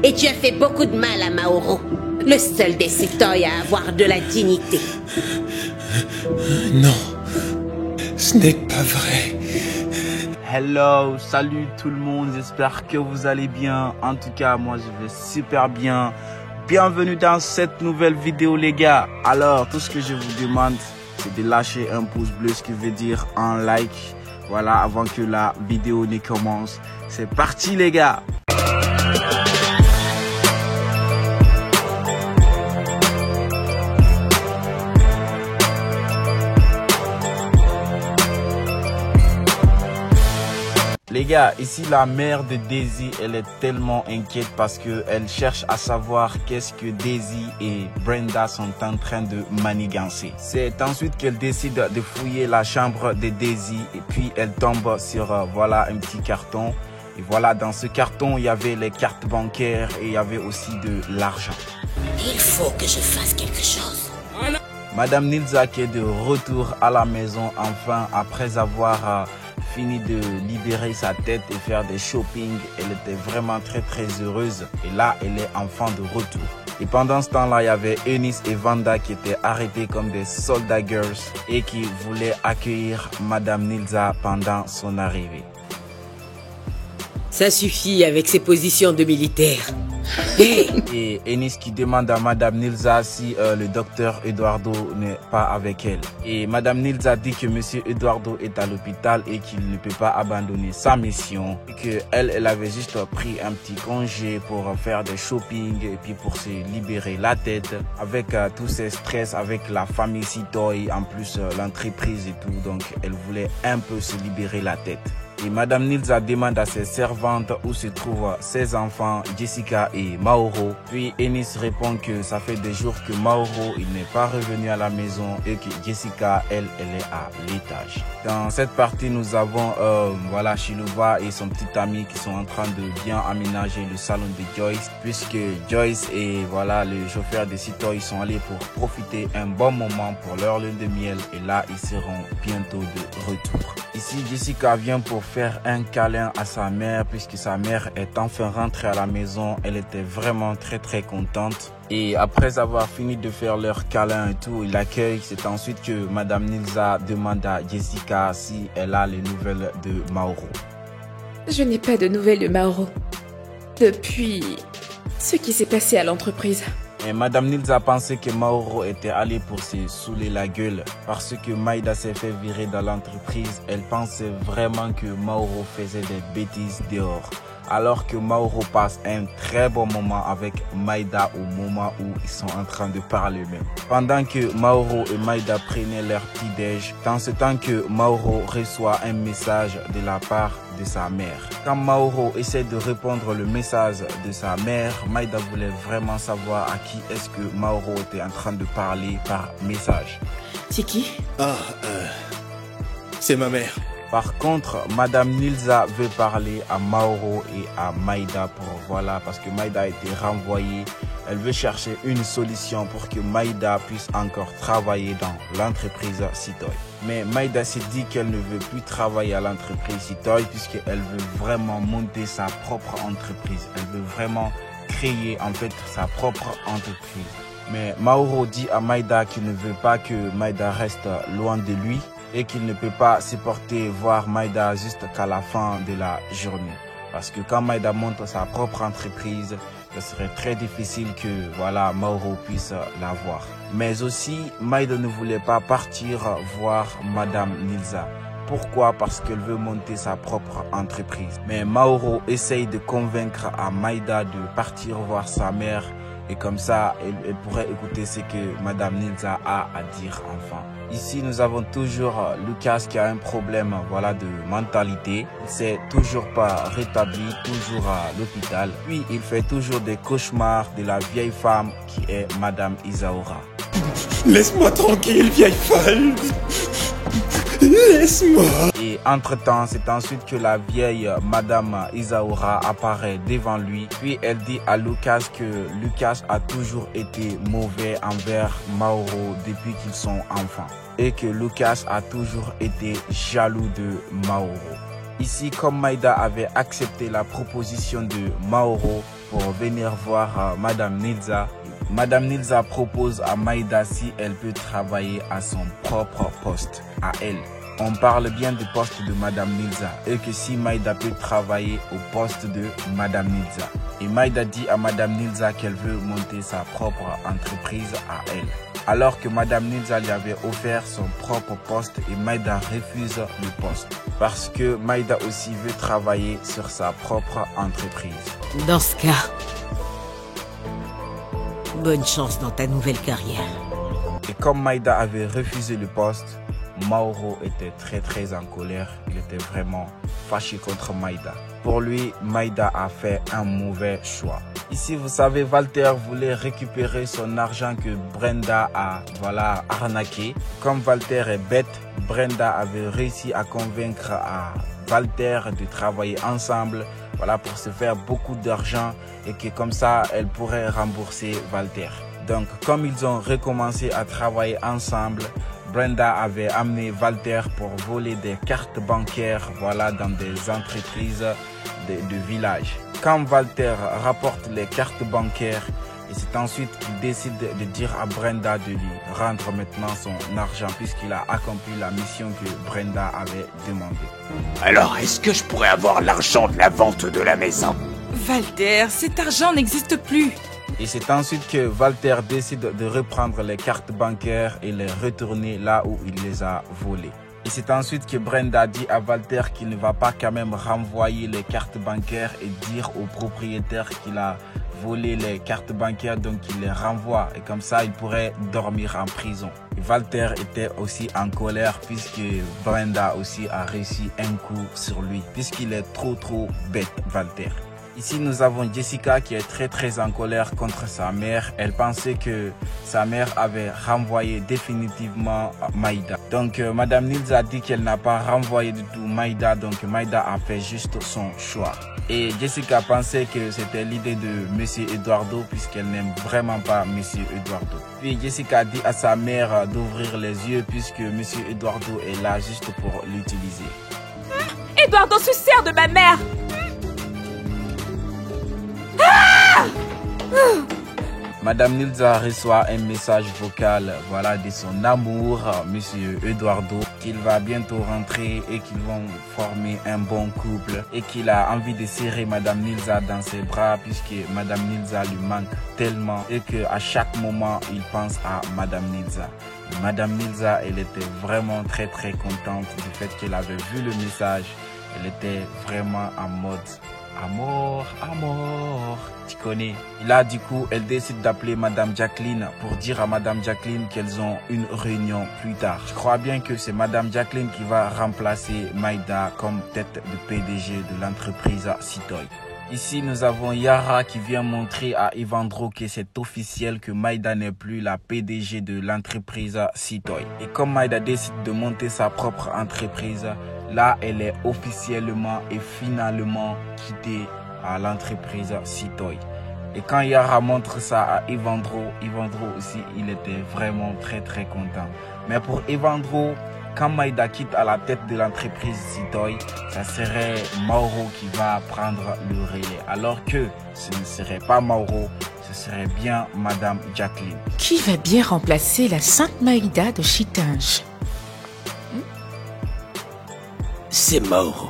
Et tu as fait beaucoup de mal à Mauro, le seul des Setoy à avoir de la dignité. Non, ce n'est pas vrai. Hello, salut tout le monde, j'espère que vous allez bien. En tout cas, moi je vais super bien. Bienvenue dans cette nouvelle vidéo les gars. Alors, tout ce que je vous demande, c'est de lâcher un pouce bleu, ce qui veut dire un like. Voilà, avant que la vidéo ne commence. C'est parti les gars. Les gars, ici la mère de Daisy, elle est tellement inquiète parce que elle cherche à savoir qu'est-ce que Daisy et Brenda sont en train de manigancer. C'est ensuite qu'elle décide de fouiller la chambre de Daisy et puis elle tombe sur voilà un petit carton. Et voilà, dans ce carton, il y avait les cartes bancaires et il y avait aussi de l'argent. Il faut que je fasse quelque chose. Madame Nilza qui est de retour à la maison enfin après avoir fini de libérer sa tête et faire des shopping. Elle était vraiment très heureuse et là elle est enfin de retour. Et pendant ce temps-là, il y avait Eunice et Vanda qui étaient arrêtés comme des soldats girls et qui voulaient accueillir Madame Nilza pendant son arrivée. Ça suffit avec ces positions de militaire. Et Eunice qui demande à Madame Nilza si le docteur Eduardo n'est pas avec elle. Et Madame Nilza dit que Monsieur Eduardo est à l'hôpital et qu'il ne peut pas abandonner sa mission. Et qu'elle avait juste pris un petit congé pour faire des shopping et puis pour se libérer la tête. Avec tous ces stress avec la famille Setoy, en plus l'entreprise et tout. Donc elle voulait un peu se libérer la tête. Et Madame Nilza demande à ses servantes où se trouvent ses enfants, Jessica et Mauro. Puis Eunice répond que ça fait des jours que Mauro il n'est pas revenu à la maison et que Jessica, elle est à l'étage. Dans cette partie, nous avons voilà Shiluva et son petit ami qui sont en train de bien aménager le salon de Joyce, puisque Joyce et voilà le chauffeur de Setoy sont allés pour profiter un bon moment pour leur lune de miel et là ils seront bientôt de retour. Ici Jessica vient pour faire un câlin à sa mère puisque sa mère est enfin rentrée à la maison. Elle était vraiment très contente. Et après avoir fini de faire leur câlin et tout, il l'accueille. C'est ensuite que Madame Nilza demande à Jessica si elle a les nouvelles de Mauro. Je n'ai pas de nouvelles de Mauro depuis ce qui s'est passé à l'entreprise. Et Madame Nilza pensait que Mauro était allé pour se saouler la gueule parce que Maïda s'est fait virer dans l'entreprise. Elle pensait vraiment que Mauro faisait des bêtises dehors. Alors que Mauro passe un très bon moment avec Maïda au moment où ils sont en train de parler même. Pendant que Mauro et Maïda prenaient leur petit déj, dans ce temps que Mauro reçoit un message de la part de sa mère. Quand Mauro essaie de répondre le message de sa mère, Maïda voulait vraiment savoir à qui est-ce que Mauro était en train de parler par message. C'est qui? C'est ma mère. Par contre, Madame Nilza veut parler à Mauro et à Maïda pour voilà, parce que Maïda a été renvoyée. Elle veut chercher une solution pour que Maïda puisse encore travailler dans l'entreprise Setoy. Mais Maïda s'est dit qu'elle ne veut plus travailler à l'entreprise Setoy puisqu'elle veut vraiment monter sa propre entreprise. Elle veut vraiment créer en fait sa propre entreprise. Mais Mauro dit à Maïda qu'il ne veut pas que Maïda reste loin de lui et qu'il ne peut pas supporter voir Maïda juste qu'à la fin de la journée. Parce que quand Maïda monte sa propre entreprise, ce serait très difficile que voilà Mauro puisse la voir. Mais aussi, Maïda ne voulait pas partir voir Madame Nilza. Pourquoi? Parce qu'elle veut monter sa propre entreprise. Mais Mauro essaye de convaincre à Maïda de partir voir sa mère. Et comme ça, elle pourrait écouter ce que Madame Nilza a à dire enfin. Ici, nous avons toujours Lucas qui a un problème voilà, de mentalité. Il s'est toujours pas rétabli, toujours à l'hôpital. Puis, il fait toujours des cauchemars de la vieille femme qui est Madame Isaura. Laisse-moi tranquille, vieille folle. Laisse-moi. Et entre-temps, c'est ensuite que la vieille Madame Isaura apparaît devant lui. Puis elle dit à Lucas que Lucas a toujours été mauvais envers Mauro depuis qu'ils sont enfants. Et que Lucas a toujours été jaloux de Mauro. Ici, comme Maïda avait accepté la proposition de Mauro, pour venir voir Madame Nilza. Madame Nilza propose à Maïda si elle peut travailler à son propre poste, à elle. On parle bien du poste de Madame Nilza et que si Maïda peut travailler au poste de Madame Nilza. Et Maïda dit à Madame Nilza qu'elle veut monter sa propre entreprise à elle. Alors que Madame Nilza lui avait offert son propre poste et Maïda refuse le poste. Parce que Maïda aussi veut travailler sur sa propre entreprise. Dans ce cas, bonne chance dans ta nouvelle carrière. Et comme Maïda avait refusé le poste, Mauro était très en colère. Il était vraiment fâché contre Maïda. Pour lui, Maïda a fait un mauvais choix. Ici, vous savez, Walter voulait récupérer son argent que Brenda a arnaqué. Comme Walter est bête, Brenda avait réussi à convaincre Walter de travailler ensemble pour se faire beaucoup d'argent et que comme ça, elle pourrait rembourser Walter. Donc, comme ils ont recommencé à travailler ensemble, Brenda avait amené Walter pour voler des cartes bancaires dans des entreprises de village. Quand Walter rapporte les cartes bancaires, et c'est ensuite qu'il décide de dire à Brenda de lui rendre maintenant son argent puisqu'il a accompli la mission que Brenda avait demandé. Alors, est-ce que je pourrais avoir l'argent de la vente de la maison? Walter, cet argent n'existe plus. Et c'est ensuite que Walter décide de reprendre les cartes bancaires et les retourner là où il les a volées. Et c'est ensuite que Brenda dit à Walter qu'il ne va pas quand même renvoyer les cartes bancaires et dire au propriétaire qu'il a volé les cartes bancaires, donc il les renvoie. Et comme ça, il pourrait dormir en prison. Et Walter était aussi en colère puisque Brenda aussi a réussi un coup sur lui, puisqu'il est trop bête, Walter. Ici, nous avons Jessica qui est très en colère contre sa mère. Elle pensait que sa mère avait renvoyé définitivement Maïda. Donc, Madame Nilza dit qu'elle n'a pas renvoyé du tout Maïda. Donc, Maïda a fait juste son choix. Et Jessica pensait que c'était l'idée de Monsieur Eduardo puisqu'elle n'aime vraiment pas Monsieur Eduardo. Puis, Jessica dit à sa mère d'ouvrir les yeux puisque Monsieur Eduardo est là juste pour l'utiliser. Eduardo se sert de ma mère. Madame Nilza reçoit un message vocal de son amour, Monsieur Eduardo, qu'il va bientôt rentrer et qu'ils vont former un bon couple et qu'il a envie de serrer Madame Nilza dans ses bras puisque Madame Nilza lui manque tellement et qu'à chaque moment il pense à Madame Nilza. Et Madame Nilza, elle était vraiment très contente du fait qu'elle avait vu le message. Elle était vraiment en mode amour, tu connais. Et là, du coup, elle décide d'appeler Madame Jacqueline pour dire à Madame Jacqueline qu'elles ont une réunion plus tard. Je crois bien que c'est Madame Jacqueline qui va remplacer Maïda comme tête de PDG de l'entreprise Citoy. Ici, nous avons Yara qui vient montrer à Evandro que c'est officiel que Maïda n'est plus la PDG de l'entreprise Citoy. Et comme Maïda décide de monter sa propre entreprise, là, elle est officiellement et finalement quittée à l'entreprise Citoy. Et quand Yara montre ça à Evandro aussi, il était vraiment très content. Mais pour Evandro, quand Maïda quitte à la tête de l'entreprise Citoy, ça serait Mauro qui va prendre le relais. Alors que ce ne serait pas Mauro, ce serait bien Madame Jacqueline. Qui va bien remplacer la Sainte Maïda de Chitinge? C'est Mauro.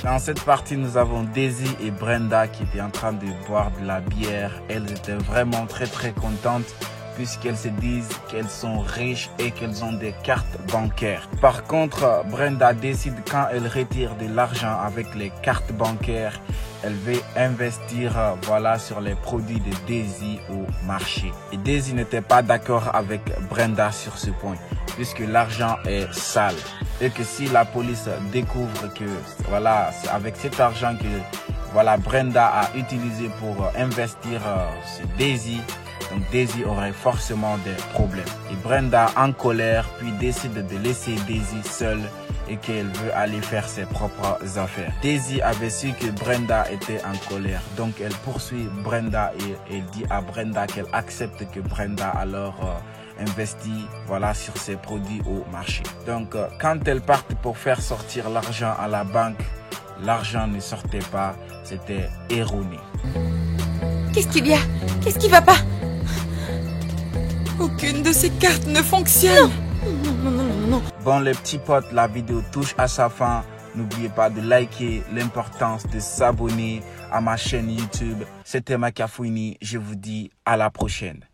Dans cette partie, nous avons Daisy et Brenda qui étaient en train de boire de la bière. Elles étaient vraiment très contentes puisqu'elles se disent qu'elles sont riches et qu'elles ont des cartes bancaires. Par contre, Brenda décide quand elle retire de l'argent avec les cartes bancaires, elle veut investir sur les produits de Daisy au marché. Et Daisy n'était pas d'accord avec Brenda sur ce point puisque l'argent est sale. Et que si la police découvre que c'est avec cet argent que Brenda a utilisé pour investir sur Daisy, donc Daisy aurait forcément des problèmes. Et Brenda en colère puis décide de laisser Daisy seule et qu'elle veut aller faire ses propres affaires. Daisy avait su que Brenda était en colère, donc elle poursuit Brenda et elle dit à Brenda qu'elle accepte que Brenda alors investit sur ses produits au marché. Donc quand elles partent pour faire sortir l'argent à la banque, l'argent ne sortait pas, c'était erroné. Qu'est-ce qu'il y a? Qu'est-ce qui va pas? Aucune de ces cartes ne fonctionne. Non. Bon les petits potes, la vidéo touche à sa fin. N'oubliez pas de liker, l'importance de s'abonner à ma chaîne YouTube. C'était Makafouini, je vous dis à la prochaine.